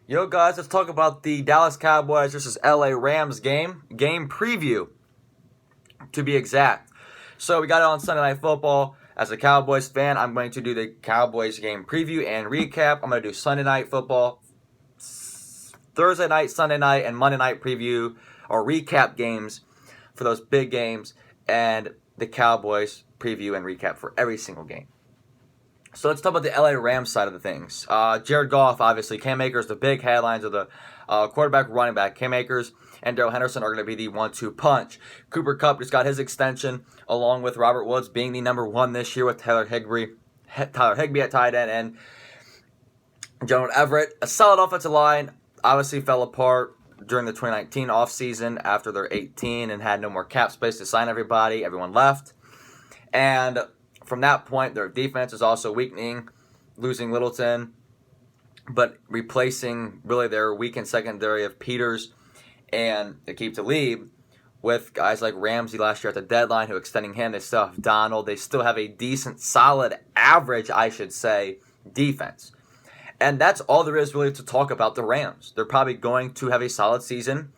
Yo, guys, let's talk about the Dallas Cowboys versus LA Rams game preview, to be exact. So we got it on Sunday Night Football. As a Cowboys fan, I'm going to do the Cowboys game preview and recap. I'm going to do Sunday Night Football, Thursday night, Sunday night, and Monday night preview or recap games for those big games, and the Cowboys preview and recap for every single game. So let's talk about the LA Rams side of the things. Jared Goff, obviously, Cam Akers, the big headlines of the quarterback, running back. Cam Akers and Darrell Henderson are going to be the 1-2 punch. Cooper Kupp just got his extension, along with Robert Woods being the number one this year with Tyler Higbee at tight end, and Jonah Everett. A solid offensive line, obviously fell apart during the 2019 offseason after they're 18 and had no more cap space to sign everybody. Everyone left. And from that point, their defense is also weakening, losing Littleton, but replacing really their weakened secondary of Peters and Aqib Talib with guys like Ramsey last year at the deadline, who extending him. They still have Donald. They still have a decent, solid, average, I should say, defense. And that's all there is really to talk about the Rams. They're probably going to have a solid season.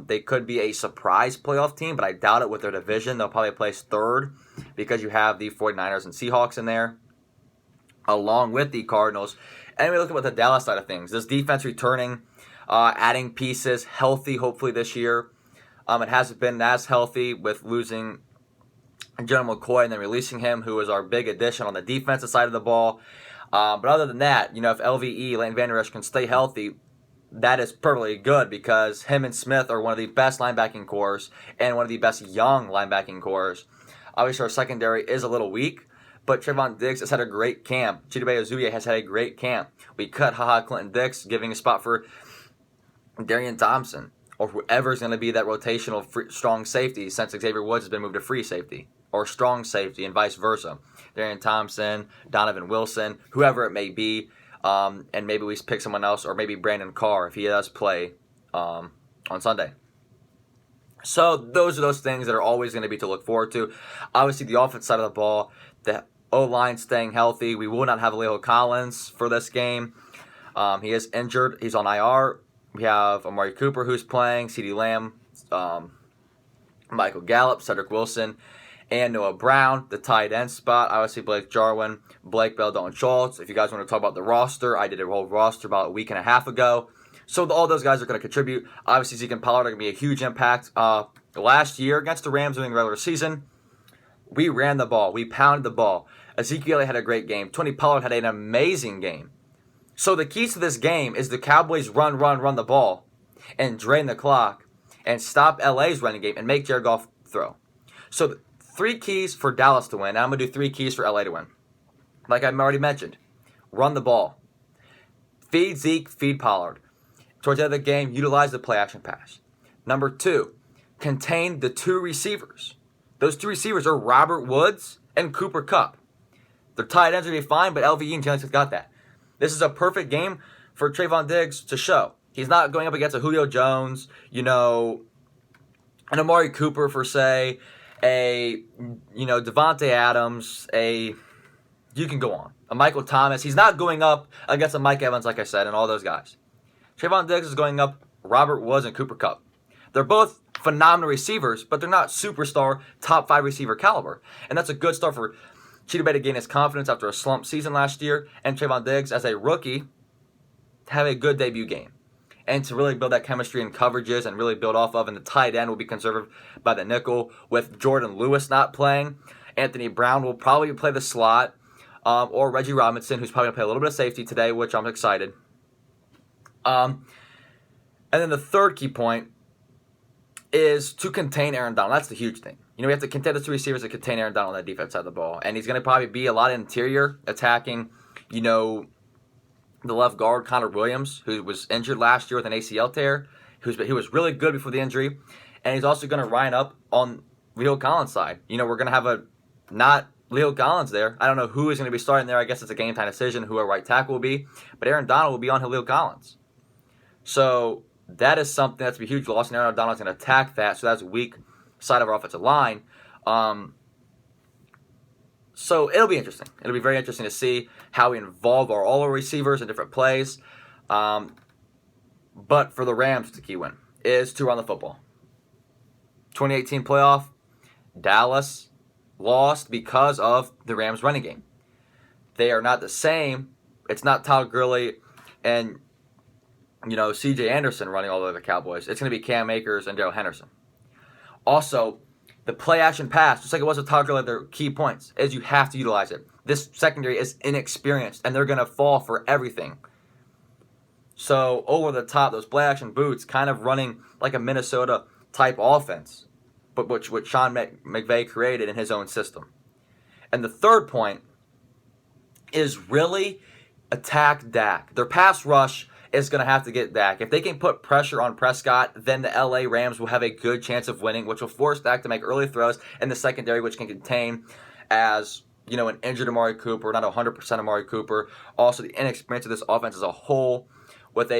They could be a surprise playoff team, but I doubt it with their division. They'll probably place third because you have the 49ers and Seahawks in there, along with the Cardinals. And we look at the Dallas side of things. This defense returning, adding pieces, healthy hopefully this year. It hasn't been as healthy with losing General McCoy and then releasing him, who was our big addition on the defensive side of the ball. But other than that, if LVE, Leighton Vander Esch, can stay healthy, that is perfectly good because him and Smith are one of the best linebacking cores and one of the best young linebacking cores. Obviously, our secondary is a little weak, but Trevon Diggs has had a great camp. Chidobe Ozuye has had a great camp. We cut Clinton Dix, giving a spot for Darian Thompson or whoever's going to be that rotational strong safety since Xavier Woods has been moved to free safety or strong safety and vice versa. Darian Thompson, Donovan Wilson, whoever it may be. And maybe we pick someone else, or maybe Brandon Carr if he does play on Sunday. So those are those things that are always going to be to look forward to. Obviously, the offense side of the ball, the O-line staying healthy. We will not have Leo Collins for this game. He is injured. He's on IR. We have Amari Cooper who's playing, CeeDee Lamb, Michael Gallup, Cedric Wilson, and Noah Brown, the tight end spot. Obviously, Blake Jarwin, Blake Bell, Dalton Schultz. If you guys want to talk about the roster, I did a whole roster about a week and a half ago. So all those guys are going to contribute. Obviously, Zeke and Pollard are going to be a huge impact. Last year against the Rams during the regular season, we ran the ball. We pounded the ball. Ezekiel had a great game. Tony Pollard had an amazing game. So the keys to this game is the Cowboys run the ball and drain the clock and stop LA's running game and make Jared Goff throw. So 3 keys for Dallas to win. Now I'm going to do 3 keys for LA to win. Like I already mentioned, run the ball. Feed Zeke, feed Pollard. Towards the end of the game, utilize the play action pass. Number 2, contain the 2 receivers. Those 2 receivers are Robert Woods and Cooper Kupp. Their tight ends are going to be fine, but LVE and Jalen Smith got that. This is a perfect game for Trevon Diggs to show. He's not going up against a Julio Jones, an Amari Cooper for say, Devontae Adams, you can go on. A Michael Thomas. He's not going up against a Mike Evans, like I said, and all those guys. Trevon Diggs is going up Robert Woods and Cooper Kupp. They're both phenomenal receivers, but they're not superstar top 5 receiver caliber. And that's a good start for Chidobe to gain his confidence after a slump season last year, and Trevon Diggs as a rookie to have a good debut game. And to really build that chemistry and coverages and really build off of. And the tight end will be conserved by the nickel with Jordan Lewis not playing. Anthony Brown will probably play the slot. Or Reggie Robinson, who's probably going to play a little bit of safety today, which I'm excited. And then the third key point is to contain Aaron Donald. That's the huge thing. We have to contain the 2 receivers to contain Aaron Donald on the defense side of the ball. And he's going to probably be a lot of interior attacking, the left guard, Connor Williams, who was injured last year with an ACL tear. He was really good before the injury. And he's also going to line up on Leo Collins' side. We're going to have not Leo Collins there. I don't know who is going to be starting there. I guess it's a game time decision who our right tackle will be. But Aaron Donald will be on Leo Collins. So that is something that's a huge loss. And Aaron Donald's going to attack that. So that's a weak side of our offensive line. So it'll be interesting. It'll be very interesting to see how we involve all our receivers in different plays. but for the Rams, the key win is to run the football. 2018 playoff, Dallas lost because of the Rams running game. They are not the same. It's not Todd Gurley and C.J. Anderson running all over the Cowboys. It's going to be Cam Akers and Darrell Henderson. Also, the play-action pass, just like it was with Todd Gurley, their key points, is you have to utilize it. This secondary is inexperienced, and they're going to fall for everything. So, over the top, those play-action boots kind of running like a Minnesota-type offense, but which Sean McVay created in his own system. And the third point is really attack Dak. Their pass rush is going to have to get Dak. If they can put pressure on Prescott, then the LA Rams will have a good chance of winning, which will force Dak to make early throws in the secondary, which can contain as an injured Amari Cooper, not 100% Amari Cooper. Also, the inexperience of this offense as a whole, with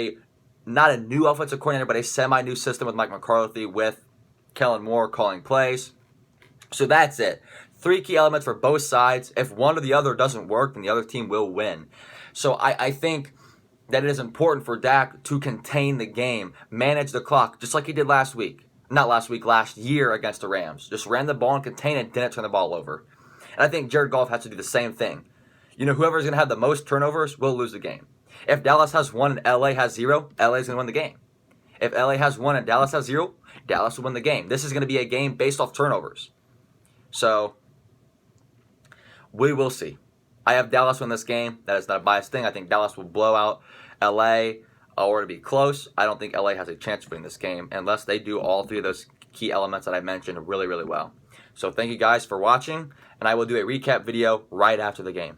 not a new offensive coordinator, but a semi-new system with Mike McCarthy, with Kellen Moore calling plays. So that's it. 3 key elements for both sides. If one or the other doesn't work, then the other team will win. So I think that it is important for Dak to contain the game, manage the clock, just like he did last year against the Rams. Just ran the ball and contained it, didn't turn the ball over. And I think Jared Goff has to do the same thing. Whoever's going to have the most turnovers will lose the game. If Dallas has 1 and LA has 0, LA's going to win the game. If LA has 1 and Dallas has 0, Dallas will win the game. This is going to be a game based off turnovers. So, we will see. I have Dallas win this game. That is not a biased thing. I think Dallas will blow out LA or to be close. I don't think LA has a chance of winning this game unless they do all 3 of those key elements that I mentioned really, really well. So thank you guys for watching, and I will do a recap video right after the game.